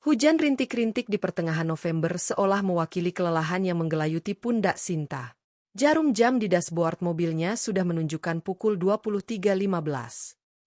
Hujan rintik-rintik di pertengahan November seolah mewakili kelelahan yang menggelayuti pundak Sinta. Jarum jam di dashboard mobilnya sudah menunjukkan pukul 23.15.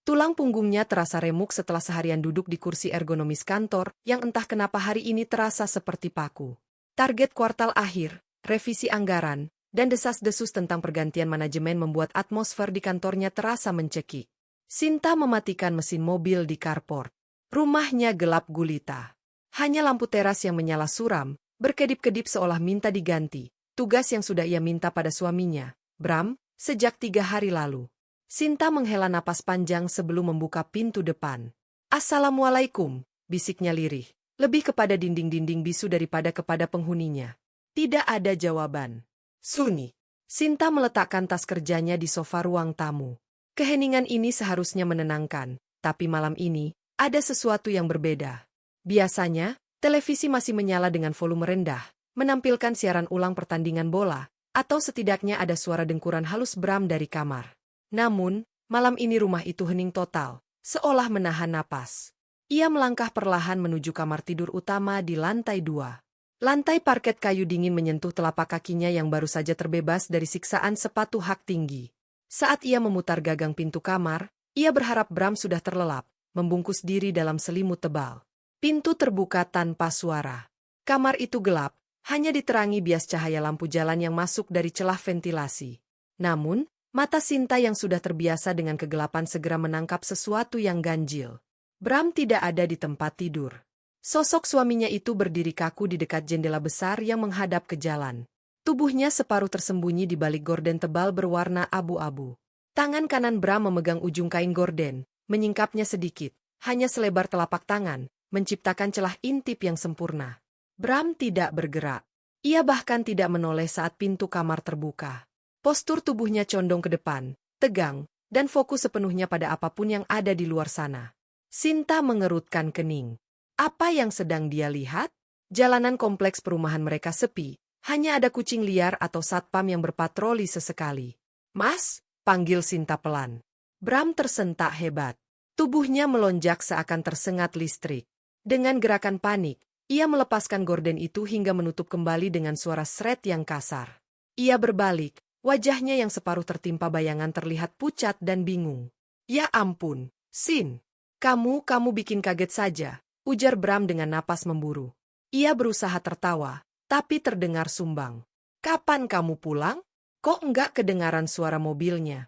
Tulang punggungnya terasa remuk setelah seharian duduk di kursi ergonomis kantor yang entah kenapa hari ini terasa seperti paku. Target kuartal akhir, revisi anggaran, dan desas-desus tentang pergantian manajemen membuat atmosfer di kantornya terasa mencekik. Sinta mematikan mesin mobil di carport. Rumahnya gelap gulita. Hanya lampu teras yang menyala suram, berkedip-kedip seolah minta diganti. Tugas yang sudah ia minta pada suaminya, Bram, sejak 3 hari lalu. Sinta menghela napas panjang sebelum membuka pintu depan. "Assalamualaikum," bisiknya lirih. Lebih kepada dinding-dinding bisu daripada kepada penghuninya. Tidak ada jawaban. Sunyi. Sinta meletakkan tas kerjanya di sofa ruang tamu. Keheningan ini seharusnya menenangkan, tapi malam ini ada sesuatu yang berbeda. Biasanya, televisi masih menyala dengan volume rendah, menampilkan siaran ulang pertandingan bola, atau setidaknya ada suara dengkuran halus Bram dari kamar. Namun, malam ini rumah itu hening total, seolah menahan napas. Ia melangkah perlahan menuju kamar tidur utama di lantai 2. Lantai parket kayu dingin menyentuh telapak kakinya yang baru saja terbebas dari siksaan sepatu hak tinggi. Saat ia memutar gagang pintu kamar, ia berharap Bram sudah terlelap, membungkus diri dalam selimut tebal. Pintu terbuka tanpa suara. Kamar itu gelap, hanya diterangi bias cahaya lampu jalan yang masuk dari celah ventilasi. Namun, mata Sinta yang sudah terbiasa dengan kegelapan segera menangkap sesuatu yang ganjil. Bram tidak ada di tempat tidur. Sosok suaminya itu berdiri kaku di dekat jendela besar yang menghadap ke jalan. Tubuhnya separuh tersembunyi di balik gorden tebal berwarna abu-abu. Tangan kanan Bram memegang ujung kain gorden, menyingkapnya sedikit, hanya selebar telapak tangan, menciptakan celah intip yang sempurna. Bram tidak bergerak. Ia bahkan tidak menoleh saat pintu kamar terbuka. Postur tubuhnya condong ke depan, tegang, dan fokus sepenuhnya pada apapun yang ada di luar sana. Sinta mengerutkan kening. Apa yang sedang dia lihat? Jalanan kompleks perumahan mereka sepi, hanya ada kucing liar atau satpam yang berpatroli sesekali. "Mas," panggil Sinta pelan. Bram tersentak hebat. Tubuhnya melonjak seakan tersengat listrik. Dengan gerakan panik, ia melepaskan gorden itu hingga menutup kembali dengan suara sret yang kasar. Ia berbalik, wajahnya yang separuh tertimpa bayangan terlihat pucat dan bingung. "Ya ampun, Sin. Kamu bikin kaget saja," ujar Bram dengan napas memburu. Ia berusaha tertawa, tapi terdengar sumbang. "Kapan kamu pulang? Kok enggak kedengaran suara mobilnya?"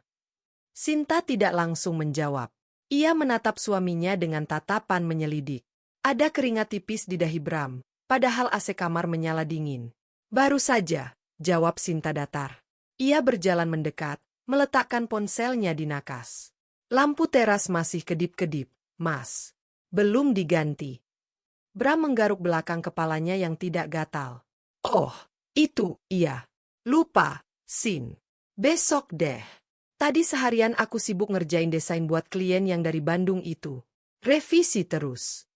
Sinta tidak langsung menjawab. Ia menatap suaminya dengan tatapan menyelidik. Ada keringat tipis di dahi Bram, padahal AC kamar menyala dingin. "Baru saja," jawab Sinta datar. Ia berjalan mendekat, meletakkan ponselnya di nakas. "Lampu teras masih kedip-kedip, Mas. Belum diganti." Bram menggaruk belakang kepalanya yang tidak gatal. "Oh, itu, iya. Lupa, Sin. Besok deh. Tadi seharian aku sibuk ngerjain desain buat klien yang dari Bandung itu. Revisi terus."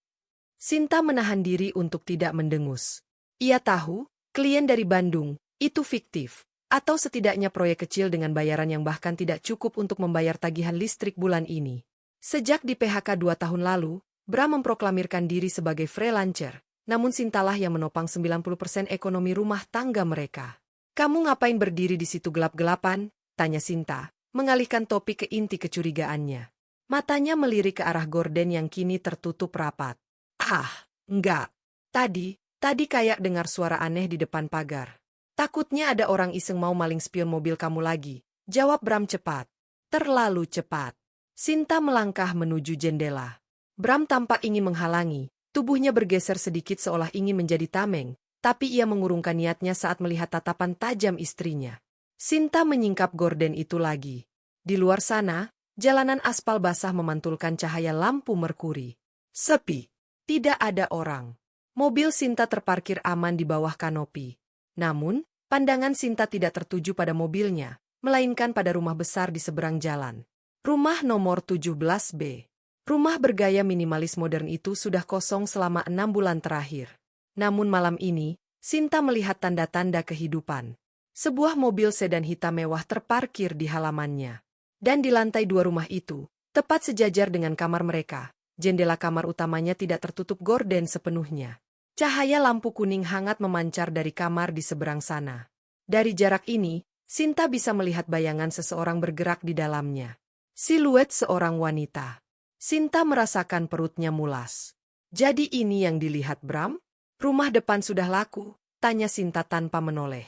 Sinta menahan diri untuk tidak mendengus. Ia tahu, klien dari Bandung, itu fiktif, atau setidaknya proyek kecil dengan bayaran yang bahkan tidak cukup untuk membayar tagihan listrik bulan ini. Sejak di PHK 2 tahun lalu, Bram memproklamirkan diri sebagai freelancer, namun Sintalah yang menopang 90% ekonomi rumah tangga mereka. "Kamu ngapain berdiri di situ gelap-gelapan?" tanya Sinta, mengalihkan topik ke inti kecurigaannya. Matanya melirik ke arah gorden yang kini tertutup rapat. "Ah, enggak. Tadi kayak dengar suara aneh di depan pagar. Takutnya ada orang iseng mau maling spion mobil kamu lagi," jawab Bram cepat. Terlalu cepat. Sinta melangkah menuju jendela. Bram tampak ingin menghalangi, tubuhnya bergeser sedikit seolah ingin menjadi tameng, tapi ia mengurungkan niatnya saat melihat tatapan tajam istrinya. Sinta menyingkap gorden itu lagi. Di luar sana, jalanan aspal basah memantulkan cahaya lampu merkuri. Sepi. Tidak ada orang. Mobil Sinta terparkir aman di bawah kanopi. Namun, pandangan Sinta tidak tertuju pada mobilnya, melainkan pada rumah besar di seberang jalan. Rumah nomor 17B. Rumah bergaya minimalis modern itu sudah kosong selama 6 bulan terakhir. Namun malam ini, Sinta melihat tanda-tanda kehidupan. Sebuah mobil sedan hitam mewah terparkir di halamannya. Dan di lantai 2 rumah itu, tepat sejajar dengan kamar mereka, jendela kamar utamanya tidak tertutup gorden sepenuhnya. Cahaya lampu kuning hangat memancar dari kamar di seberang sana. Dari jarak ini, Sinta bisa melihat bayangan seseorang bergerak di dalamnya. Siluet seorang wanita. Sinta merasakan perutnya mulas. Jadi ini yang dilihat Bram? Rumah depan sudah laku, tanya Sinta tanpa menoleh.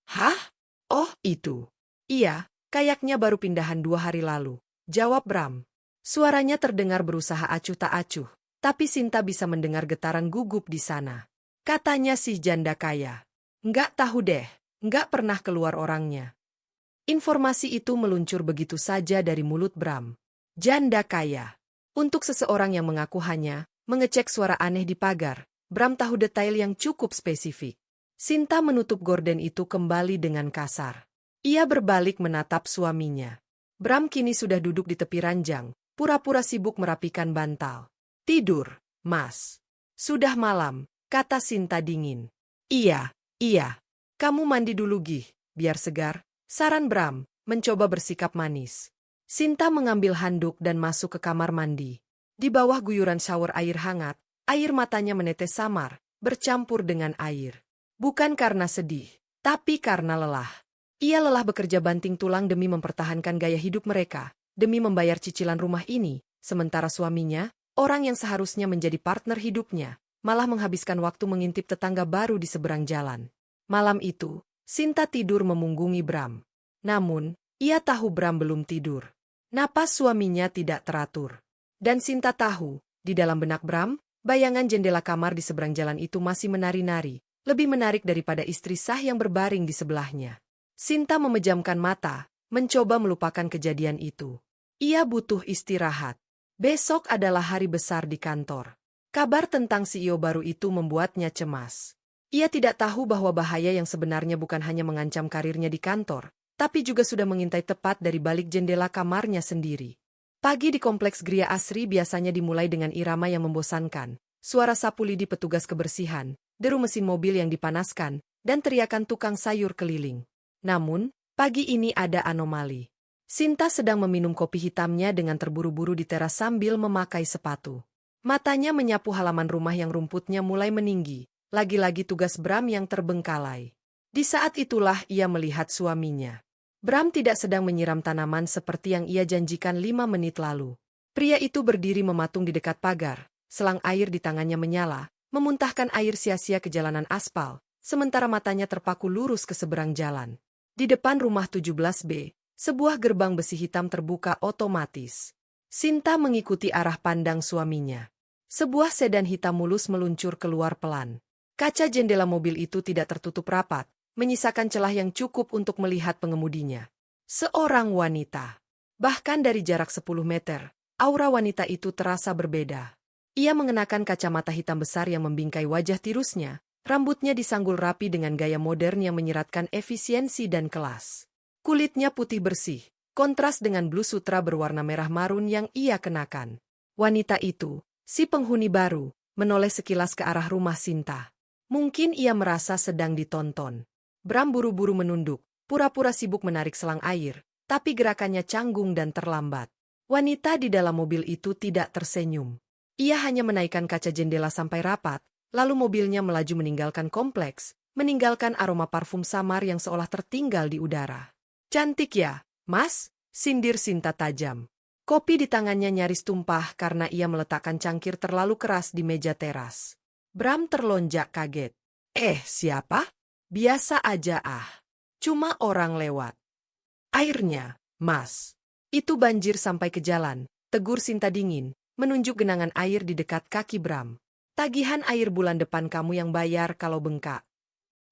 Hah? Oh, itu. Iya, kayaknya baru pindahan 2 hari lalu, jawab Bram. Suaranya terdengar berusaha acuh tak acuh, tapi Sinta bisa mendengar getaran gugup di sana. Katanya si janda kaya. Nggak tahu deh, nggak pernah keluar orangnya. Informasi itu meluncur begitu saja dari mulut Bram. Janda kaya. Untuk seseorang yang mengaku hanya mengecek suara aneh di pagar, Bram tahu detail yang cukup spesifik. Sinta menutup gorden itu kembali dengan kasar. Ia berbalik menatap suaminya. Bram kini sudah duduk di tepi ranjang, pura-pura sibuk merapikan bantal. Tidur, Mas. Sudah malam, kata Sinta dingin. Iya. Kamu mandi dulu Gih, biar segar, saran Bram, mencoba bersikap manis. Sinta mengambil handuk dan masuk ke kamar mandi. Di bawah guyuran shower air hangat, air matanya menetes samar, bercampur dengan air. Bukan karena sedih, tapi karena lelah. Ia lelah bekerja banting tulang demi mempertahankan gaya hidup mereka, demi membayar cicilan rumah ini, sementara suaminya, orang yang seharusnya menjadi partner hidupnya, malah menghabiskan waktu mengintip tetangga baru di seberang jalan. Malam itu, Sinta tidur memunggungi Bram. Namun, ia tahu Bram belum tidur. Napas suaminya tidak teratur. Dan Sinta tahu, di dalam benak Bram, bayangan jendela kamar di seberang jalan itu masih menari-nari, lebih menarik daripada istri sah yang berbaring di sebelahnya. Sinta memejamkan mata, mencoba melupakan kejadian itu. Ia butuh istirahat. Besok adalah hari besar di kantor. Kabar tentang CEO baru itu membuatnya cemas. Ia tidak tahu bahwa bahaya yang sebenarnya bukan hanya mengancam karirnya di kantor, tapi juga sudah mengintai tepat dari balik jendela kamarnya sendiri. Pagi di kompleks Gria Asri biasanya dimulai dengan irama yang membosankan, suara sapu lidi petugas kebersihan, deru mesin mobil yang dipanaskan, dan teriakan tukang sayur keliling. Namun, pagi ini ada anomali. Sinta sedang meminum kopi hitamnya dengan terburu-buru di teras sambil memakai sepatu. Matanya menyapu halaman rumah yang rumputnya mulai meninggi, lagi-lagi tugas Bram yang terbengkalai. Di saat itulah ia melihat suaminya. Bram tidak sedang menyiram tanaman seperti yang ia janjikan 5 menit lalu. Pria itu berdiri mematung di dekat pagar, selang air di tangannya menyala, memuntahkan air sia-sia ke jalanan aspal, sementara matanya terpaku lurus ke seberang jalan. Di depan rumah 17B, sebuah gerbang besi hitam terbuka otomatis. Sinta mengikuti arah pandang suaminya. Sebuah sedan hitam mulus meluncur keluar pelan. Kaca jendela mobil itu tidak tertutup rapat, menyisakan celah yang cukup untuk melihat pengemudinya. Seorang wanita. Bahkan dari jarak 10 meter, aura wanita itu terasa berbeda. Ia mengenakan kacamata hitam besar yang membingkai wajah tirusnya. Rambutnya disanggul rapi dengan gaya modern yang menyeratkan efisiensi dan kelas. Kulitnya putih bersih, kontras dengan blus sutra berwarna merah marun yang ia kenakan. Wanita itu, si penghuni baru, menoleh sekilas ke arah rumah Sinta. Mungkin ia merasa sedang ditonton. Bram buru-buru menunduk, pura-pura sibuk menarik selang air, tapi gerakannya canggung dan terlambat. Wanita di dalam mobil itu tidak tersenyum. Ia hanya menaikkan kaca jendela sampai rapat, lalu mobilnya melaju meninggalkan kompleks, meninggalkan aroma parfum samar yang seolah tertinggal di udara. Cantik ya, Mas, sindir Sinta tajam. Kopi di tangannya nyaris tumpah karena ia meletakkan cangkir terlalu keras di meja teras. Bram terlonjak kaget. Siapa? Biasa aja Cuma orang lewat. Airnya, Mas. Itu banjir sampai ke jalan, tegur Sinta dingin, menunjuk genangan air di dekat kaki Bram. Tagihan air bulan depan kamu yang bayar kalau bengkak.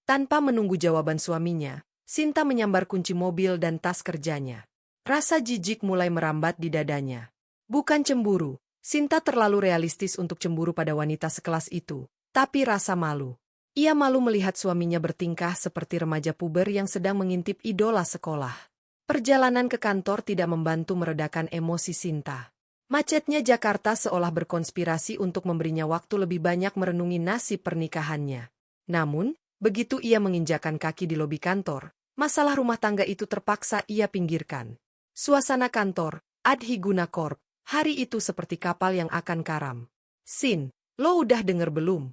Tanpa menunggu jawaban suaminya, Sinta menyambar kunci mobil dan tas kerjanya. Rasa jijik mulai merambat di dadanya. Bukan cemburu, Sinta terlalu realistis untuk cemburu pada wanita sekelas itu, tapi rasa malu. Ia malu melihat suaminya bertingkah seperti remaja puber yang sedang mengintip idola sekolah. Perjalanan ke kantor tidak membantu meredakan emosi Sinta. Macetnya Jakarta seolah berkonspirasi untuk memberinya waktu lebih banyak merenungi nasib pernikahannya. Namun, begitu ia menginjakan kaki di lobi kantor, masalah rumah tangga itu terpaksa ia pinggirkan. Suasana kantor, Adhiguna Corp, Hari itu seperti kapal yang akan karam. Sin, lo udah denger belum?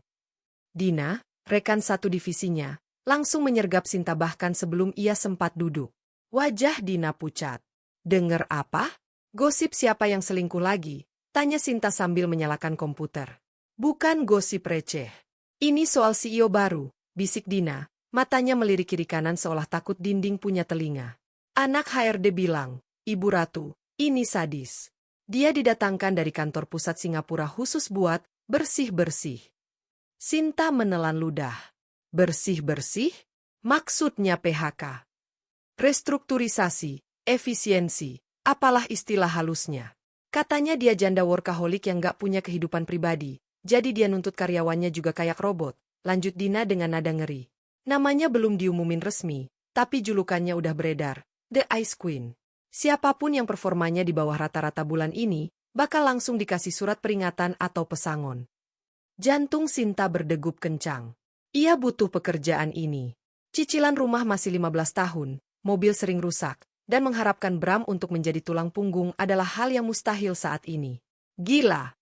Dina, rekan satu divisinya, langsung menyergap Sinta bahkan sebelum ia sempat duduk. Wajah Dina pucat. Denger apa? Gosip siapa yang selingkuh lagi? Tanya Sinta sambil menyalakan komputer. Bukan gosip receh. Ini soal CEO baru, bisik Dina, matanya melirik kiri kanan seolah takut dinding punya telinga. Anak HRD bilang, Ibu Ratu, ini sadis. Dia didatangkan dari kantor pusat Singapura khusus buat bersih-bersih. Sinta menelan ludah. Bersih-bersih? Maksudnya PHK. Restrukturisasi, efisiensi, apalah istilah halusnya. Katanya dia janda workaholic yang gak punya kehidupan pribadi, jadi dia nuntut karyawannya juga kayak robot, lanjut Dina dengan nada ngeri. Namanya belum diumumin resmi, tapi julukannya udah beredar, The Ice Queen. Siapapun yang performanya di bawah rata-rata bulan ini, bakal langsung dikasih surat peringatan atau pesangon. Jantung Sinta berdegup kencang. Ia butuh pekerjaan ini. Cicilan rumah masih 15 tahun, mobil sering rusak, dan mengharapkan Bram untuk menjadi tulang punggung adalah hal yang mustahil saat ini. Gila!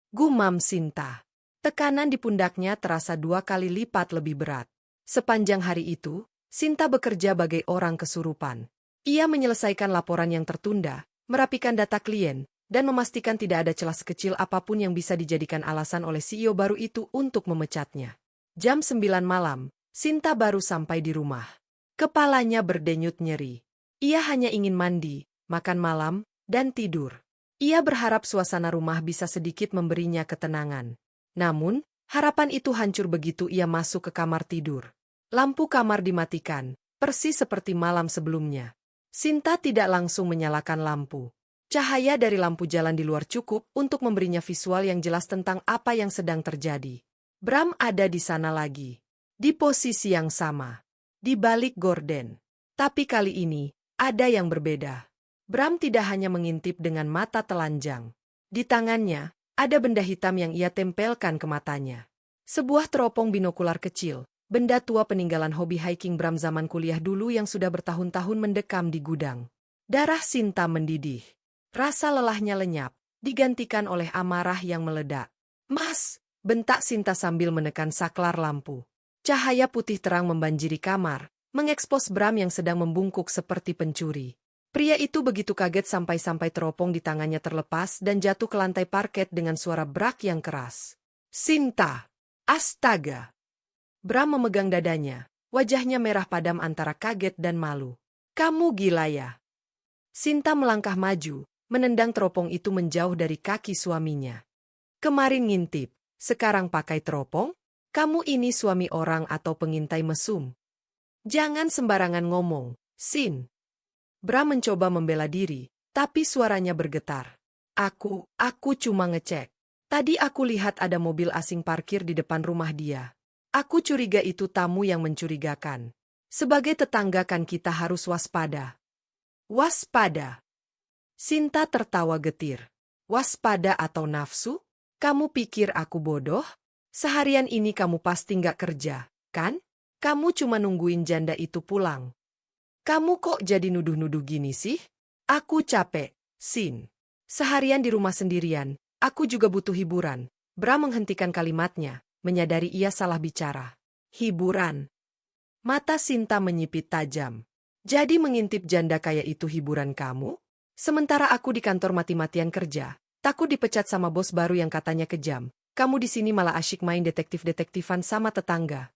Gumam Sinta. Tekanan di pundaknya terasa 2 kali lipat lebih berat. Sepanjang hari itu, Sinta bekerja bagai orang kesurupan. Ia menyelesaikan laporan yang tertunda, merapikan data klien, dan memastikan tidak ada celah sekecil apapun yang bisa dijadikan alasan oleh CEO baru itu untuk memecatnya. Jam 9 malam, Sinta baru sampai di rumah. Kepalanya berdenyut nyeri. Ia hanya ingin mandi, makan malam, dan tidur. Ia berharap suasana rumah bisa sedikit memberinya ketenangan. Namun, harapan itu hancur begitu ia masuk ke kamar tidur. Lampu kamar dimatikan, persis seperti malam sebelumnya. Sinta tidak langsung menyalakan lampu. Cahaya dari lampu jalan di luar cukup untuk memberinya visual yang jelas tentang apa yang sedang terjadi. Bram ada di sana lagi. Di posisi yang sama. Di balik gorden. Tapi kali ini, ada yang berbeda. Bram tidak hanya mengintip dengan mata telanjang. Di tangannya, ada benda hitam yang ia tempelkan ke matanya. Sebuah teropong binokular kecil, benda tua peninggalan hobi hiking Bram zaman kuliah dulu yang sudah bertahun-tahun mendekam di gudang. Darah Sinta mendidih. Rasa lelahnya lenyap, digantikan oleh amarah yang meledak. "Mas!" bentak Sinta sambil menekan saklar lampu. Cahaya putih terang membanjiri kamar, mengekspos Bram yang sedang membungkuk seperti pencuri. Pria itu begitu kaget sampai-sampai teropong di tangannya terlepas dan jatuh ke lantai parket dengan suara brak yang keras. "Sinta! Astaga!" Bram memegang dadanya, wajahnya merah padam antara kaget dan malu. "Kamu gila ya?" Sinta melangkah maju, menendang teropong itu menjauh dari kaki suaminya. "Kemarin ngintip, sekarang pakai teropong? Kamu ini suami orang atau pengintai mesum? Jangan sembarangan ngomong, Sin." Bram mencoba membela diri, tapi suaranya bergetar. Aku cuma ngecek. Tadi aku lihat ada mobil asing parkir di depan rumah dia. Aku curiga itu tamu yang mencurigakan. Sebagai tetangga kan kita harus waspada." "Waspada?" Sinta tertawa getir. "Waspada atau nafsu? Kamu pikir aku bodoh? Seharian ini kamu pasti nggak kerja, kan? Kamu cuma nungguin janda itu pulang. Kamu kok jadi nuduh-nuduh gini sih? Aku capek, Sin. Seharian di rumah sendirian, aku juga butuh hiburan." Bram menghentikan kalimatnya, menyadari ia salah bicara. "Hiburan?" Mata Sinta menyipit tajam. "Jadi mengintip janda kaya itu hiburan kamu? Sementara aku di kantor mati-matian kerja, takut dipecat sama bos baru yang katanya kejam. Kamu di sini malah asyik main detektif-detektifan sama tetangga."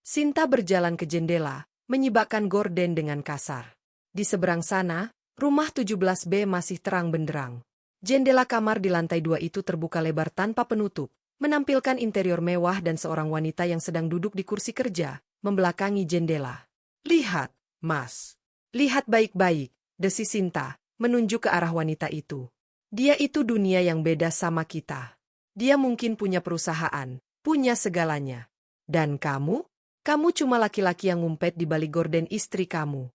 Sinta berjalan ke jendela, menyibakkan gorden dengan kasar. Di seberang sana, rumah 17B masih terang benderang. Jendela kamar di lantai 2 itu terbuka lebar tanpa penutup, menampilkan interior mewah dan seorang wanita yang sedang duduk di kursi kerja, membelakangi jendela. "Lihat, Mas. Lihat baik-baik," desi Sinta, menunjuk ke arah wanita itu. "Dia itu dunia yang beda sama kita. Dia mungkin punya perusahaan, punya segalanya. Dan kamu? Kamu cuma laki-laki yang ngumpet di balik gorden istri kamu."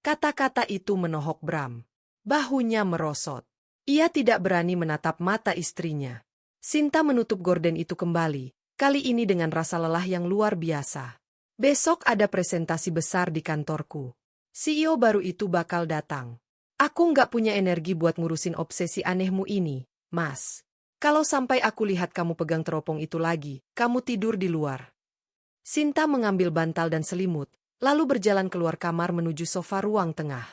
Kata-kata itu menohok Bram. Bahunya merosot. Ia tidak berani menatap mata istrinya. Sinta menutup gorden itu kembali, kali ini dengan rasa lelah yang luar biasa. "Besok ada presentasi besar di kantorku. CEO baru itu bakal datang. Aku nggak punya energi buat ngurusin obsesi anehmu ini, Mas. Kalau sampai aku lihat kamu pegang teropong itu lagi, kamu tidur di luar. Sinta mengambil bantal dan selimut, lalu berjalan keluar kamar menuju sofa ruang tengah.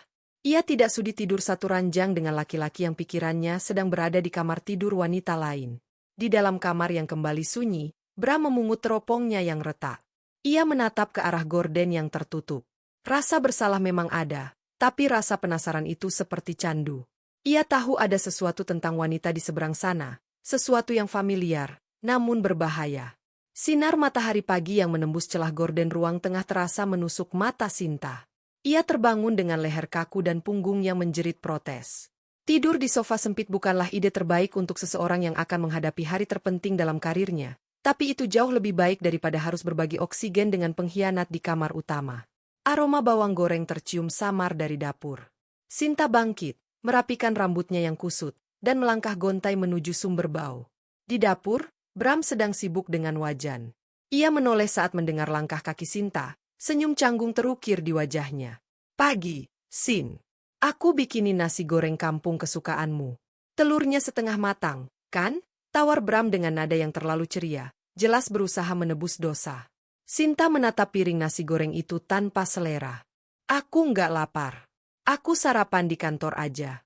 Ia tidak sudi tidur satu ranjang dengan laki-laki yang pikirannya sedang berada di kamar tidur wanita lain. Di dalam kamar yang kembali sunyi, Bram memungut teropongnya yang retak. Ia menatap ke arah gorden yang tertutup. Rasa bersalah memang ada, tapi rasa penasaran itu seperti candu. Ia tahu ada sesuatu tentang wanita di seberang sana, sesuatu yang familiar, namun berbahaya. Sinar matahari pagi yang menembus celah gorden ruang tengah terasa menusuk mata Sinta. Ia terbangun dengan leher kaku dan punggung yang menjerit protes. Tidur di sofa sempit bukanlah ide terbaik untuk seseorang yang akan menghadapi hari terpenting dalam karirnya, tapi itu jauh lebih baik daripada harus berbagi oksigen dengan pengkhianat di kamar utama. Aroma bawang goreng tercium samar dari dapur. Sinta bangkit, merapikan rambutnya yang kusut, dan melangkah gontai menuju sumber bau. Di dapur, Bram sedang sibuk dengan wajan. Ia menoleh saat mendengar langkah kaki Sinta, senyum canggung terukir di wajahnya. Pagi, Sin. Aku bikinin nasi goreng kampung kesukaanmu. Telurnya setengah matang, kan? Tawar Bram dengan nada yang terlalu ceria, jelas berusaha menebus dosa. Sinta menatap piring nasi goreng itu tanpa selera. Aku nggak lapar. Aku sarapan di kantor aja.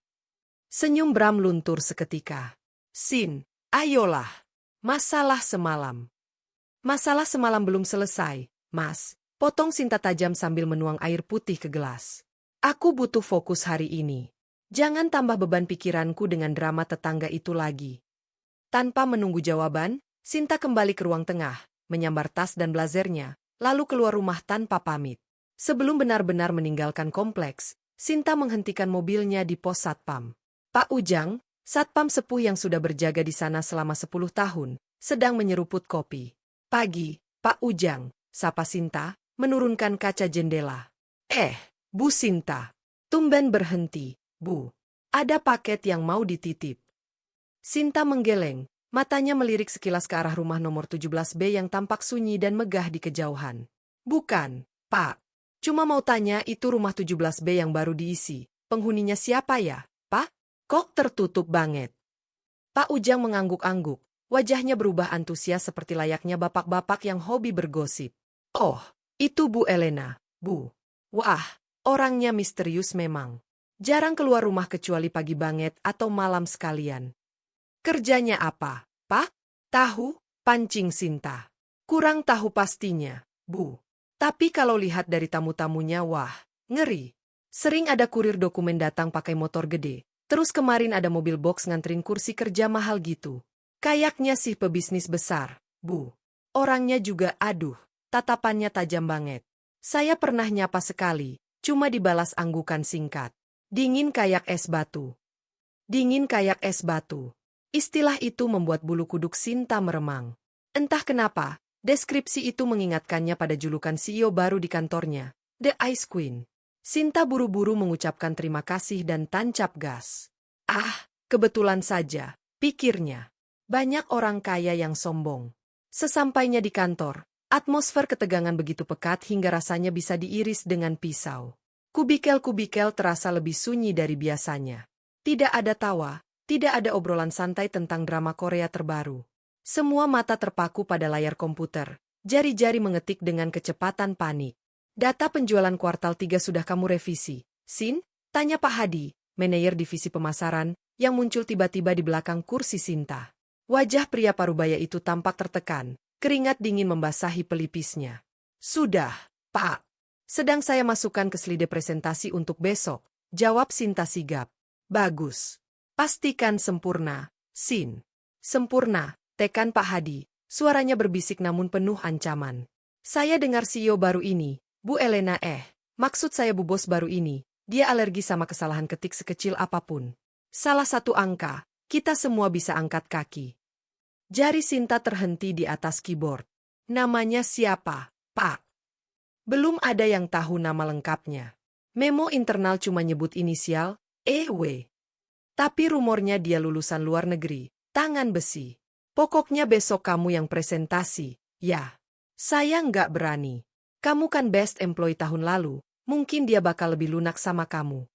Senyum Bram luntur seketika. Sin, ayolah. Masalah semalam. Masalah semalam belum selesai, Mas. Potong Sinta tajam sambil menuang air putih ke gelas. Aku butuh fokus hari ini. Jangan tambah beban pikiranku dengan drama tetangga itu lagi. Tanpa menunggu jawaban, Sinta kembali ke ruang tengah, menyambar tas dan blazernya, lalu keluar rumah tanpa pamit. Sebelum benar-benar meninggalkan kompleks, Sinta menghentikan mobilnya di pos Satpam. Pak Ujang, Satpam sepuh yang sudah berjaga di sana selama 10 tahun, sedang menyeruput kopi. Pagi, Pak Ujang, sapa Sinta, menurunkan kaca jendela. Bu Sinta. Tumben berhenti, Bu. Ada paket yang mau dititip. Sinta menggeleng, matanya melirik sekilas ke arah rumah nomor 17B yang tampak sunyi dan megah di kejauhan. Bukan, Pak. Cuma mau tanya itu rumah 17B yang baru diisi. Penghuninya siapa ya, Pak? Kok tertutup banget? Pak Ujang mengangguk-angguk, wajahnya berubah antusias seperti layaknya bapak-bapak yang hobi bergosip. Oh, itu Bu Elena, Bu. Wah, orangnya misterius memang. Jarang keluar rumah kecuali pagi banget atau malam sekalian. Kerjanya apa, Pak? Tahu, pancing Sinta. Kurang tahu pastinya, Bu. Tapi kalau lihat dari tamu-tamunya, wah, ngeri. Sering ada kurir dokumen datang pakai motor gede. Terus kemarin ada mobil box nganterin kursi kerja mahal gitu. Kayaknya sih pebisnis besar, Bu. Orangnya juga aduh. Tatapannya tajam banget. Saya pernah nyapa sekali, cuma dibalas anggukan singkat. Dingin kayak es batu. Dingin kayak es batu. Istilah itu membuat bulu kuduk Sinta meremang. Entah kenapa, deskripsi itu mengingatkannya pada julukan CEO baru di kantornya, The Ice Queen. Sinta buru-buru mengucapkan terima kasih dan tancap gas. Ah, kebetulan saja, pikirnya. Banyak orang kaya yang sombong. Sesampainya di kantor, atmosfer ketegangan begitu pekat hingga rasanya bisa diiris dengan pisau. Kubikel-kubikel terasa lebih sunyi dari biasanya. Tidak ada tawa, tidak ada obrolan santai tentang drama Korea terbaru. Semua mata terpaku pada layar komputer, jari-jari mengetik dengan kecepatan panik. Data penjualan kuartal 3 sudah kamu revisi, Sin? Tanya Pak Hadi, manajer divisi pemasaran, yang muncul tiba-tiba di belakang kursi Sinta. Wajah pria parubaya itu tampak tertekan. Keringat dingin membasahi pelipisnya. Sudah, Pak. Sedang saya masukkan ke slide presentasi untuk besok, jawab Sinta sigap. Bagus. Pastikan sempurna, Sin. Sempurna, tekan Pak Hadi. Suaranya berbisik namun penuh ancaman. Saya dengar CEO baru ini, Bu Elena maksud saya Bu Bos baru ini, dia alergi sama kesalahan ketik sekecil apapun. Salah satu angka, kita semua bisa angkat kaki. Jari Sinta terhenti di atas keyboard. Namanya siapa, Pak? Belum ada yang tahu nama lengkapnya. Memo internal cuma nyebut inisial, EW. Tapi rumornya dia lulusan luar negeri, tangan besi. Pokoknya besok kamu yang presentasi, ya. Saya nggak berani. Kamu kan best employee tahun lalu, mungkin dia bakal lebih lunak sama kamu.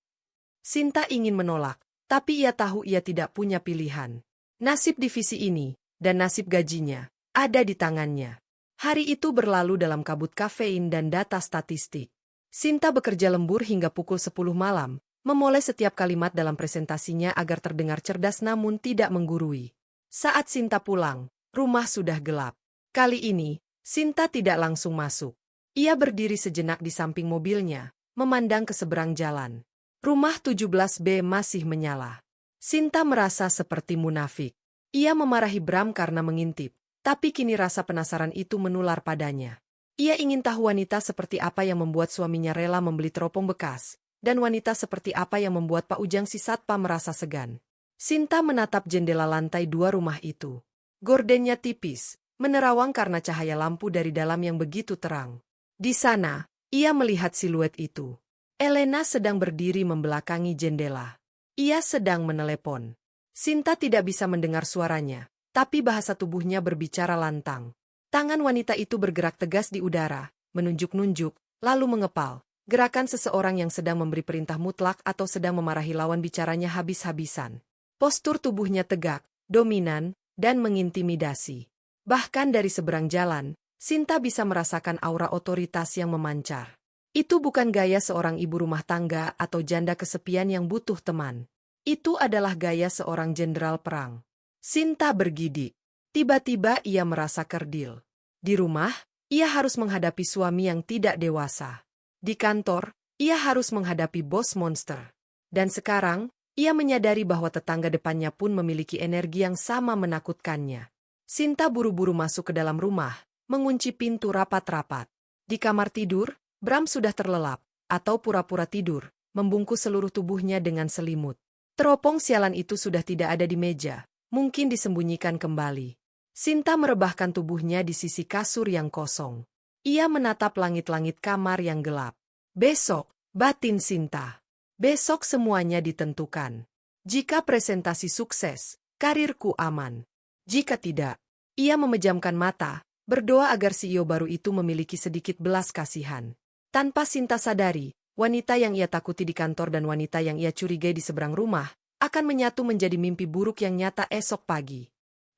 Sinta ingin menolak, tapi ia tahu ia tidak punya pilihan. Nasib divisi ini, dan nasib gajinya, ada di tangannya. Hari itu berlalu dalam kabut kafein dan data statistik. Sinta bekerja lembur hingga pukul 10 malam, memulai setiap kalimat dalam presentasinya agar terdengar cerdas namun tidak menggurui. Saat Sinta pulang, rumah sudah gelap. Kali ini, Sinta tidak langsung masuk. Ia berdiri sejenak di samping mobilnya, memandang ke seberang jalan. Rumah 17B masih menyala. Sinta merasa seperti munafik. Ia memarahi Bram karena mengintip, tapi kini rasa penasaran itu menular padanya. Ia ingin tahu wanita seperti apa yang membuat suaminya rela membeli teropong bekas, dan wanita seperti apa yang membuat Pak Ujang si satpam merasa segan. Sinta menatap jendela lantai 2 rumah itu. Gordennya tipis, menerawang karena cahaya lampu dari dalam yang begitu terang. Di sana, ia melihat siluet itu. Elena sedang berdiri membelakangi jendela. Ia sedang menelepon. Sinta tidak bisa mendengar suaranya, tapi bahasa tubuhnya berbicara lantang. Tangan wanita itu bergerak tegas di udara, menunjuk-nunjuk, lalu mengepal. Gerakan seseorang yang sedang memberi perintah mutlak atau sedang memarahi lawan bicaranya habis-habisan. Postur tubuhnya tegak, dominan, dan mengintimidasi. Bahkan dari seberang jalan, Sinta bisa merasakan aura otoritas yang memancar. Itu bukan gaya seorang ibu rumah tangga atau janda kesepian yang butuh teman. Itu adalah gaya seorang jenderal perang. Sinta bergidik. Tiba-tiba ia merasa kerdil. Di rumah, ia harus menghadapi suami yang tidak dewasa. Di kantor, ia harus menghadapi bos monster. Dan sekarang, ia menyadari bahwa tetangga depannya pun memiliki energi yang sama menakutkannya. Sinta buru-buru masuk ke dalam rumah, mengunci pintu rapat-rapat. Di kamar tidur, Bram sudah terlelap, atau pura-pura tidur, membungkus seluruh tubuhnya dengan selimut. Teropong sialan itu sudah tidak ada di meja, mungkin disembunyikan kembali. Sinta merebahkan tubuhnya di sisi kasur yang kosong. Ia menatap langit-langit kamar yang gelap. Besok, batin Sinta. Besok semuanya ditentukan. Jika presentasi sukses, karirku aman. Jika tidak, ia memejamkan mata, berdoa agar CEO baru itu memiliki sedikit belas kasihan. Tanpa Sinta sadari, wanita yang ia takuti di kantor dan wanita yang ia curigai di seberang rumah, akan menyatu menjadi mimpi buruk yang nyata esok pagi.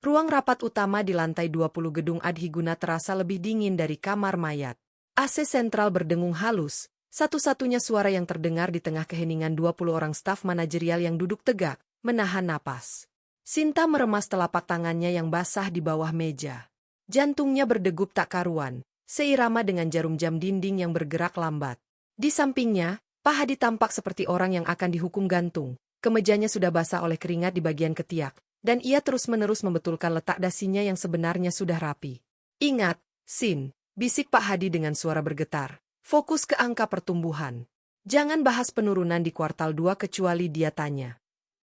Ruang rapat utama di lantai 20 gedung Adhiguna terasa lebih dingin dari kamar mayat. AC sentral berdengung halus, satu-satunya suara yang terdengar di tengah keheningan 20 orang staf manajerial yang duduk tegak, menahan napas. Sinta meremas telapak tangannya yang basah di bawah meja. Jantungnya berdegup tak karuan, seirama dengan jarum jam dinding yang bergerak lambat. Di sampingnya, Pak Hadi tampak seperti orang yang akan dihukum gantung. Kemejanya sudah basah oleh keringat di bagian ketiak, dan ia terus-menerus membetulkan letak dasinya yang sebenarnya sudah rapi. Ingat, Sin, bisik Pak Hadi dengan suara bergetar. Fokus ke angka pertumbuhan. Jangan bahas penurunan di kuartal 2 kecuali dia tanya.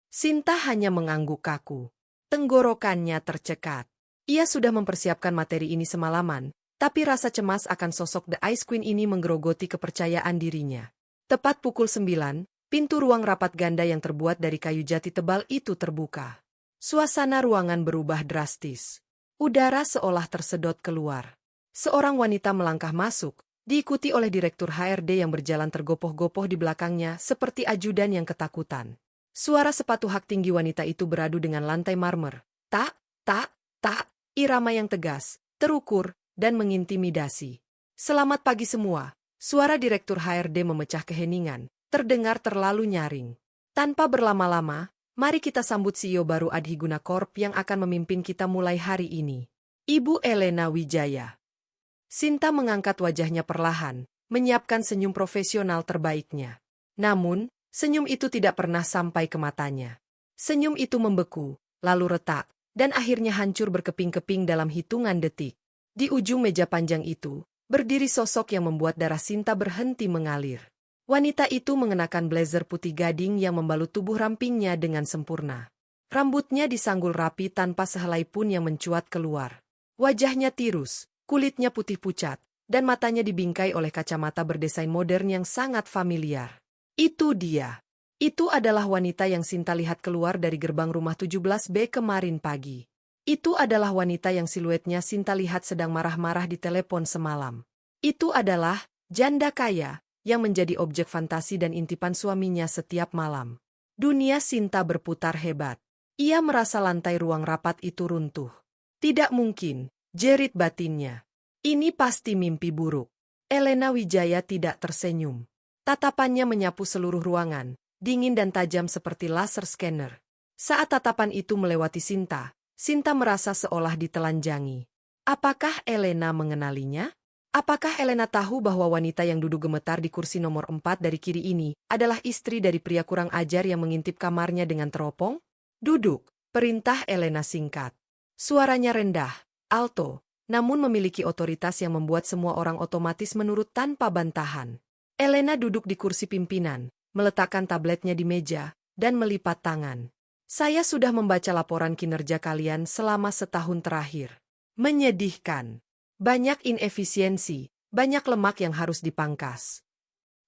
Sinta hanya mengangguk kaku. Tenggorokannya tercekat. Ia sudah mempersiapkan materi ini semalaman, tapi rasa cemas akan sosok The Ice Queen ini menggerogoti kepercayaan dirinya. Tepat pukul 9, pintu ruang rapat ganda yang terbuat dari kayu jati tebal itu terbuka. Suasana ruangan berubah drastis. Udara seolah tersedot keluar. Seorang wanita melangkah masuk, diikuti oleh Direktur HRD yang berjalan tergopoh-gopoh di belakangnya seperti ajudan yang ketakutan. Suara sepatu hak tinggi wanita itu beradu dengan lantai marmer. Tak, tak, tak, irama yang tegas, terukur, dan mengintimidasi. Selamat pagi semua, suara Direktur HRD memecah keheningan, terdengar terlalu nyaring. Tanpa berlama-lama, mari kita sambut CEO baru Adhiguna Corp yang akan memimpin kita mulai hari ini. Ibu Elena Wijaya. Sinta mengangkat wajahnya perlahan, menyiapkan senyum profesional terbaiknya. Namun, senyum itu tidak pernah sampai ke matanya. Senyum itu membeku, lalu retak, dan akhirnya hancur berkeping-keping dalam hitungan detik. Di ujung meja panjang itu, berdiri sosok yang membuat darah Sinta berhenti mengalir. Wanita itu mengenakan blazer putih gading yang membalut tubuh rampingnya dengan sempurna. Rambutnya disanggul rapi tanpa sehelai pun yang mencuat keluar. Wajahnya tirus, kulitnya putih pucat, dan matanya dibingkai oleh kacamata berdesain modern yang sangat familiar. Itu dia. Itu adalah wanita yang Sinta lihat keluar dari gerbang rumah 17B kemarin pagi. Itu adalah wanita yang siluetnya Sinta lihat sedang marah-marah di telepon semalam. Itu adalah janda kaya yang menjadi objek fantasi dan intipan suaminya setiap malam. Dunia Sinta berputar hebat. Ia merasa lantai ruang rapat itu runtuh. Tidak mungkin, jerit batinnya. Ini pasti mimpi buruk. Elena Wijaya tidak tersenyum. Tatapannya menyapu seluruh ruangan, dingin dan tajam seperti laser scanner. Saat tatapan itu melewati Sinta, Sinta merasa seolah ditelanjangi. Apakah Elena mengenalinya? Apakah Elena tahu bahwa wanita yang duduk gemetar di kursi nomor 4 dari kiri ini adalah istri dari pria kurang ajar yang mengintip kamarnya dengan teropong? Duduk, perintah Elena singkat. Suaranya rendah, alto, namun memiliki otoritas yang membuat semua orang otomatis menurut tanpa bantahan. Elena duduk di kursi pimpinan, meletakkan tabletnya di meja, dan melipat tangan. Saya sudah membaca laporan kinerja kalian selama setahun terakhir. Menyedihkan. Banyak inefisiensi, banyak lemak yang harus dipangkas.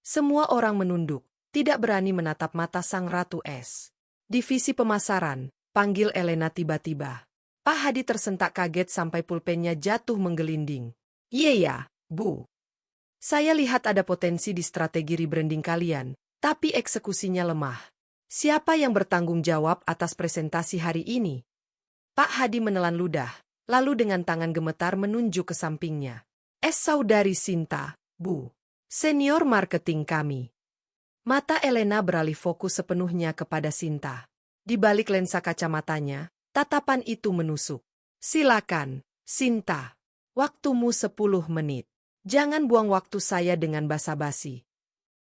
Semua orang menunduk, tidak berani menatap mata sang Ratu Es. Divisi pemasaran, panggil Elena tiba-tiba. Pak Hadi tersentak kaget sampai pulpennya jatuh menggelinding. Iya, Bu. Saya lihat ada potensi di strategi rebranding kalian, tapi eksekusinya lemah. Siapa yang bertanggung jawab atas presentasi hari ini? Pak Hadi menelan ludah, lalu dengan tangan gemetar menunjuk ke sampingnya. Es saudari Sinta, Bu. Senior marketing kami. Mata Elena beralih fokus sepenuhnya kepada Sinta. Di balik lensa kacamatanya, tatapan itu menusuk. Silakan, Sinta. Waktumu 10 menit. Jangan buang waktu saya dengan basa-basi.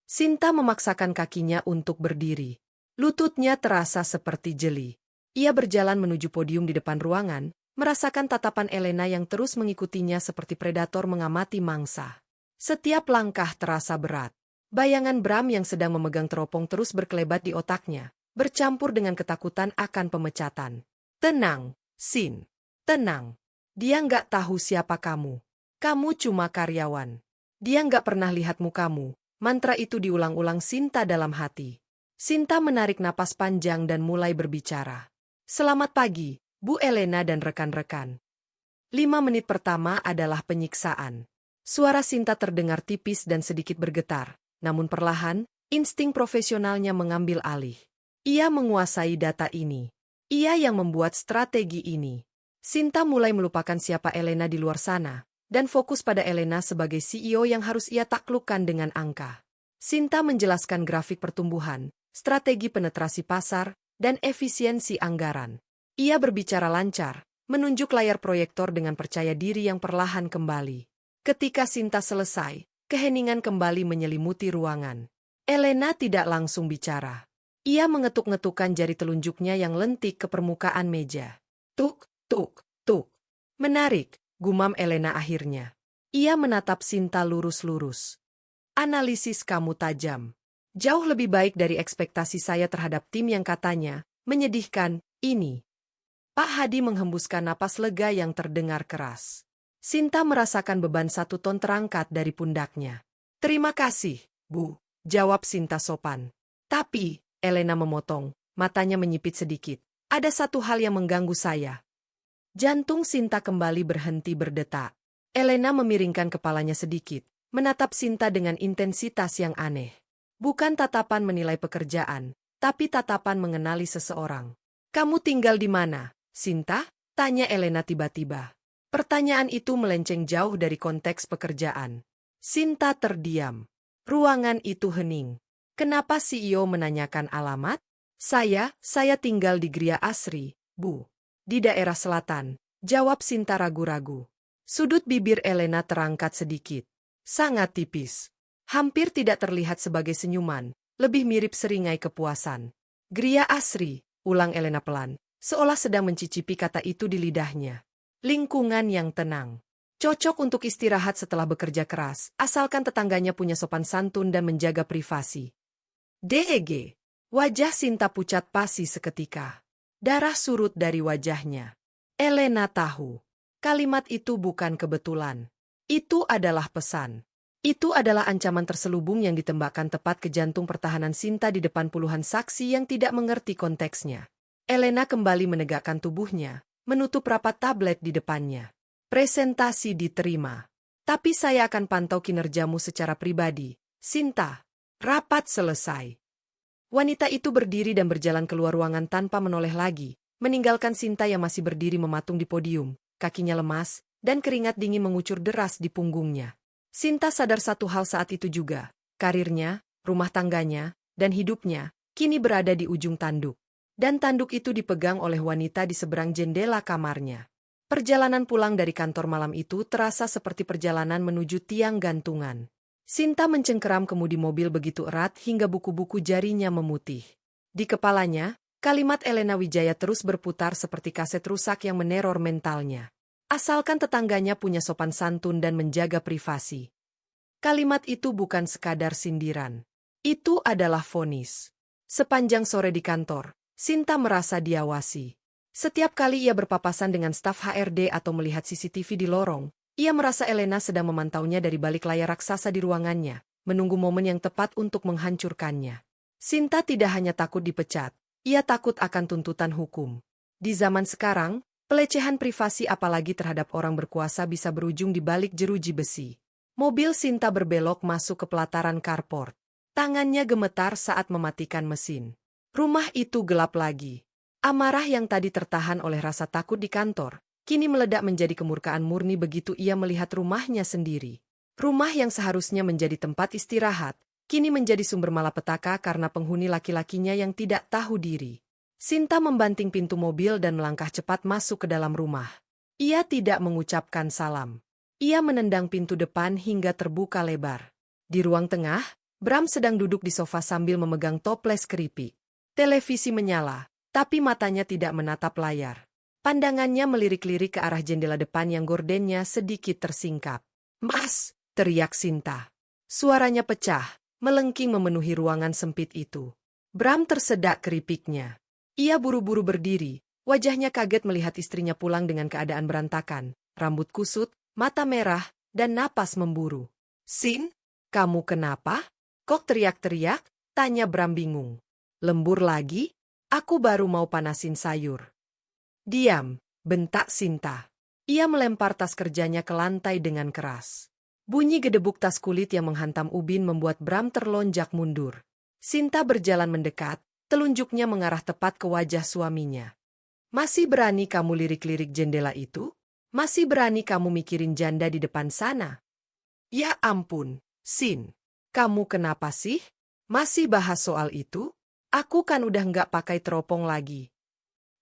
Sinta memaksakan kakinya untuk berdiri. Lututnya terasa seperti jeli. Ia berjalan menuju podium di depan ruangan, merasakan tatapan Elena yang terus mengikutinya seperti predator mengamati mangsa. Setiap langkah terasa berat. Bayangan Bram yang sedang memegang teropong terus berkelebat di otaknya, bercampur dengan ketakutan akan pemecatan. Tenang, Sin. Tenang. Dia nggak tahu siapa kamu. Kamu cuma karyawan. Dia nggak pernah lihat mukamu. Mantra itu diulang-ulang Sinta dalam hati. Sinta menarik napas panjang dan mulai berbicara. Selamat pagi, Bu Elena dan rekan-rekan. 5 menit pertama adalah penyiksaan. Suara Sinta terdengar tipis dan sedikit bergetar. Namun perlahan, insting profesionalnya mengambil alih. Ia menguasai data ini. Ia yang membuat strategi ini. Sinta mulai melupakan siapa Elena di luar sana, dan fokus pada Elena sebagai CEO yang harus ia taklukkan dengan angka. Sinta menjelaskan grafik pertumbuhan, strategi penetrasi pasar, dan efisiensi anggaran. Ia berbicara lancar, menunjuk layar proyektor dengan percaya diri yang perlahan kembali. Ketika Sinta selesai, keheningan kembali menyelimuti ruangan. Elena tidak langsung bicara. Ia mengetuk-ngetukkan jari telunjuknya yang lentik ke permukaan meja. Tuk, tuk, tuk. Menarik, gumam Elena akhirnya. Ia menatap Sinta lurus-lurus. Analisis kamu tajam. Jauh lebih baik dari ekspektasi saya terhadap tim yang katanya menyedihkan ini. Pak Hadi menghembuskan napas lega yang terdengar keras. Sinta merasakan beban 1 ton terangkat dari pundaknya. Terima kasih, Bu, jawab Sinta sopan. Tapi, Elena memotong, matanya menyipit sedikit. Ada satu hal yang mengganggu saya. Jantung Sinta kembali berhenti berdetak. Elena memiringkan kepalanya sedikit, menatap Sinta dengan intensitas yang aneh. Bukan tatapan menilai pekerjaan, tapi tatapan mengenali seseorang. Kamu tinggal di mana, Sinta? Tanya Elena tiba-tiba. Pertanyaan itu melenceng jauh dari konteks pekerjaan. Sinta terdiam. Ruangan itu hening. Kenapa CEO menanyakan alamat? Saya tinggal di Gria Asri, Bu. Di daerah selatan, jawab Sinta ragu-ragu. Sudut bibir Elena terangkat sedikit. Sangat tipis. Hampir tidak terlihat sebagai senyuman, lebih mirip seringai kepuasan. Gria Asri, ulang Elena pelan, seolah sedang mencicipi kata itu di lidahnya. Lingkungan yang tenang. Cocok untuk istirahat setelah bekerja keras, asalkan tetangganya punya sopan santun dan menjaga privasi. DEG. Wajah Sinta pucat pasi seketika. Darah surut dari wajahnya. Elena tahu. Kalimat itu bukan kebetulan. Itu adalah pesan. Itu adalah ancaman terselubung yang ditembakkan tepat ke jantung pertahanan Sinta di depan puluhan saksi yang tidak mengerti konteksnya. Elena kembali menegakkan tubuhnya, menutup rapat tablet di depannya. Presentasi diterima. Tapi saya akan pantau kinerjamu secara pribadi, Sinta. Rapat selesai. Wanita itu berdiri dan berjalan keluar ruangan tanpa menoleh lagi, meninggalkan Sinta yang masih berdiri mematung di podium, kakinya lemas, dan keringat dingin mengucur deras di punggungnya. Sinta sadar satu hal saat itu juga, karirnya, rumah tangganya, dan hidupnya, kini berada di ujung tanduk. Dan tanduk itu dipegang oleh wanita di seberang jendela kamarnya. Perjalanan pulang dari kantor malam itu terasa seperti perjalanan menuju tiang gantungan. Sinta mencengkeram kemudi mobil begitu erat hingga buku-buku jarinya memutih. Di kepalanya, kalimat Elena Wijaya terus berputar seperti kaset rusak yang meneror mentalnya. Asalkan tetangganya punya sopan santun dan menjaga privasi. Kalimat itu bukan sekadar sindiran. Itu adalah vonis. Sepanjang sore di kantor, Sinta merasa diawasi. Setiap kali ia berpapasan dengan staf HRD atau melihat CCTV di lorong, ia merasa Elena sedang memantaunya dari balik layar raksasa di ruangannya, menunggu momen yang tepat untuk menghancurkannya. Sinta tidak hanya takut dipecat, ia takut akan tuntutan hukum. Di zaman sekarang, pelecehan privasi apalagi terhadap orang berkuasa bisa berujung di balik jeruji besi. Mobil Sinta berbelok masuk ke pelataran carport. Tangannya gemetar saat mematikan mesin. Rumah itu gelap lagi. Amarah yang tadi tertahan oleh rasa takut di kantor, kini meledak menjadi kemurkaan murni begitu ia melihat rumahnya sendiri. Rumah yang seharusnya menjadi tempat istirahat, kini menjadi sumber malapetaka karena penghuni laki-lakinya yang tidak tahu diri. Sinta membanting pintu mobil dan melangkah cepat masuk ke dalam rumah. Ia tidak mengucapkan salam. Ia menendang pintu depan hingga terbuka lebar. Di ruang tengah, Bram sedang duduk di sofa sambil memegang toples keripik. Televisi menyala, tapi matanya tidak menatap layar. Pandangannya melirik-lirik ke arah jendela depan yang gordennya sedikit tersingkap. "Mas!" teriak Sinta. Suaranya pecah, melengking memenuhi ruangan sempit itu. Bram tersedak keripiknya. Ia buru-buru berdiri, wajahnya kaget melihat istrinya pulang dengan keadaan berantakan, rambut kusut, mata merah, dan napas memburu. "Sin, kamu kenapa?" "Kok teriak-teriak?" tanya Bram bingung. "Lembur lagi? Aku baru mau panasin sayur." "Diam," bentak Sinta. Ia melempar tas kerjanya ke lantai dengan keras. Bunyi gedebuk tas kulit yang menghantam ubin membuat Bram terlonjak mundur. Sinta berjalan mendekat, telunjuknya mengarah tepat ke wajah suaminya. "Masih berani kamu lirik-lirik jendela itu? Masih berani kamu mikirin janda di depan sana?" "Ya ampun, Sin. Kamu kenapa sih? Masih bahas soal itu? Aku kan udah nggak pakai teropong lagi."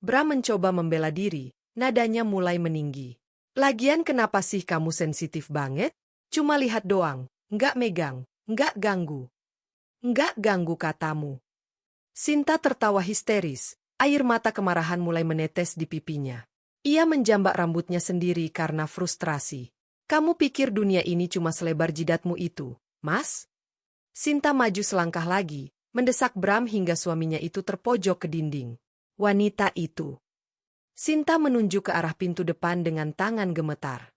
Bram mencoba membela diri, nadanya mulai meninggi. "Lagian kenapa sih kamu sensitif banget? Cuma lihat doang, nggak megang, nggak ganggu." "Nggak ganggu katamu." Sinta tertawa histeris, air mata kemarahan mulai menetes di pipinya. Ia menjambak rambutnya sendiri karena frustrasi. "Kamu pikir dunia ini cuma selebar jidatmu itu, Mas?" Sinta maju selangkah lagi, mendesak Bram hingga suaminya itu terpojok ke dinding. "Wanita itu." Sinta menunjuk ke arah pintu depan dengan tangan gemetar.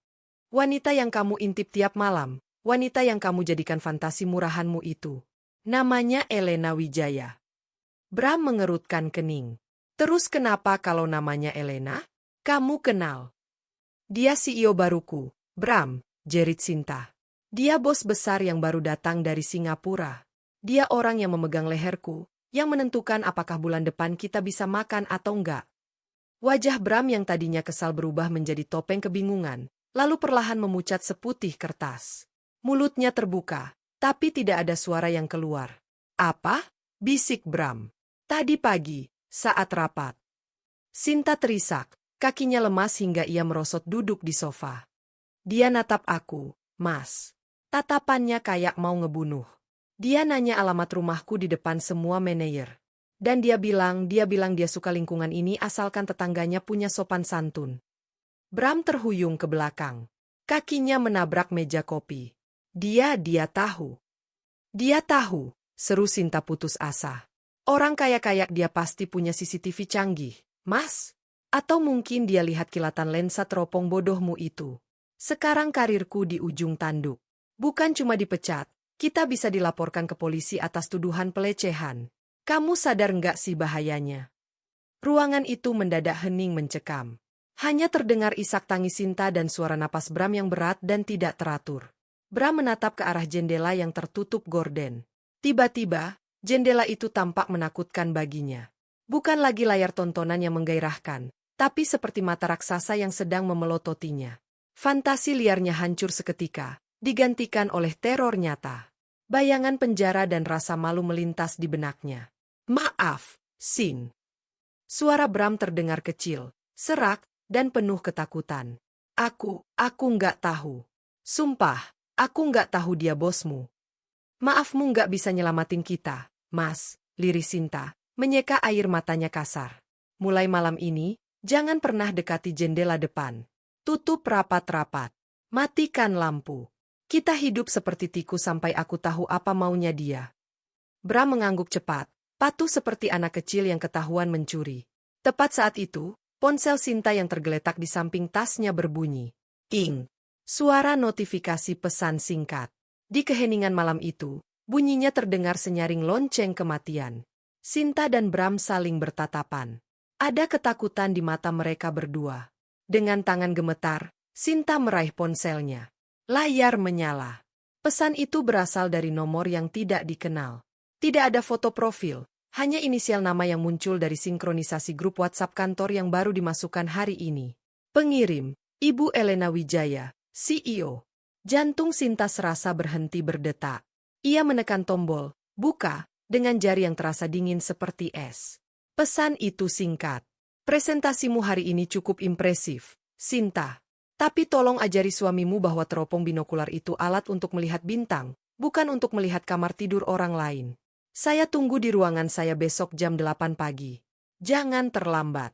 "Wanita yang kamu intip tiap malam, wanita yang kamu jadikan fantasi murahanmu itu. Namanya Elena Wijaya." Bram mengerutkan kening. "Terus kenapa kalau namanya Elena? Kamu kenal?" "Dia CEO baruku, Bram," jerit Sinta. "Dia bos besar yang baru datang dari Singapura. Dia orang yang memegang leherku, yang menentukan apakah bulan depan kita bisa makan atau enggak." Wajah Bram yang tadinya kesal berubah menjadi topeng kebingungan, lalu perlahan memucat seputih kertas. Mulutnya terbuka, tapi tidak ada suara yang keluar. "Apa?" bisik Bram. "Tadi pagi, saat rapat." Sinta terisak, kakinya lemas hingga ia merosot duduk di sofa. "Dia natap aku, Mas." Tatapannya kayak mau ngebunuh. "Dia nanya alamat rumahku di depan semua manajer. Dan dia bilang dia suka lingkungan ini asalkan tetangganya punya sopan santun." Bram terhuyung ke belakang. Kakinya menabrak meja kopi. Dia tahu." "Dia tahu," seru Sinta putus asa. "Orang kaya-kaya dia pasti punya CCTV canggih, Mas. Atau mungkin dia lihat kilatan lensa teropong bodohmu itu. Sekarang karirku di ujung tanduk. Bukan cuma dipecat, kita bisa dilaporkan ke polisi atas tuduhan pelecehan. Kamu sadar nggak sih bahayanya?" Ruangan itu mendadak hening mencekam. Hanya terdengar isak tangis Sinta dan suara napas Bram yang berat dan tidak teratur. Bram menatap ke arah jendela yang tertutup gorden. Tiba-tiba, jendela itu tampak menakutkan baginya. Bukan lagi layar tontonan yang menggairahkan, tapi seperti mata raksasa yang sedang memelototinya. Fantasi liarnya hancur seketika, digantikan oleh teror nyata. Bayangan penjara dan rasa malu melintas di benaknya. Maaf, Sin. Suara Bram terdengar kecil, serak, dan penuh ketakutan. Aku nggak tahu. Sumpah, aku nggak tahu dia bosmu. Maafmu nggak bisa nyelamatin kita, Mas, liris Sinta, menyeka air matanya kasar. Mulai malam ini, jangan pernah dekati jendela depan. Tutup rapat-rapat. Matikan lampu. Kita hidup seperti tikus sampai aku tahu apa maunya dia. Bram mengangguk cepat, patuh seperti anak kecil yang ketahuan mencuri. Tepat saat itu, ponsel Sinta yang tergeletak di samping tasnya berbunyi. Ing. Suara notifikasi pesan singkat. Di keheningan malam itu, bunyinya terdengar senyaring lonceng kematian. Sinta dan Bram saling bertatapan. Ada ketakutan di mata mereka berdua. Dengan tangan gemetar, Sinta meraih ponselnya. Layar menyala. Pesan itu berasal dari nomor yang tidak dikenal. Tidak ada foto profil, hanya inisial nama yang muncul dari sinkronisasi grup WhatsApp kantor yang baru dimasukkan hari ini. Pengirim, Ibu Elena Wijaya, CEO. Jantung Sinta serasa berhenti berdetak. Ia menekan tombol, buka, dengan jari yang terasa dingin seperti es. Pesan itu singkat. Presentasimu hari ini cukup impresif, Sinta. Tapi tolong ajari suamimu bahwa teropong binokular itu alat untuk melihat bintang, bukan untuk melihat kamar tidur orang lain. Saya tunggu di ruangan saya besok jam 8 pagi. Jangan terlambat.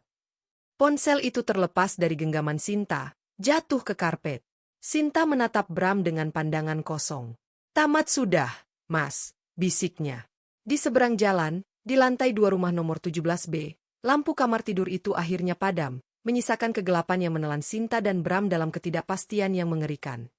Ponsel itu terlepas dari genggaman Sinta, jatuh ke karpet. Sinta menatap Bram dengan pandangan kosong. Tamat sudah, Mas, bisiknya. Di seberang jalan, di lantai 2 rumah nomor 17B, lampu kamar tidur itu akhirnya padam, menyisakan kegelapan yang menelan Sinta dan Bram dalam ketidakpastian yang mengerikan.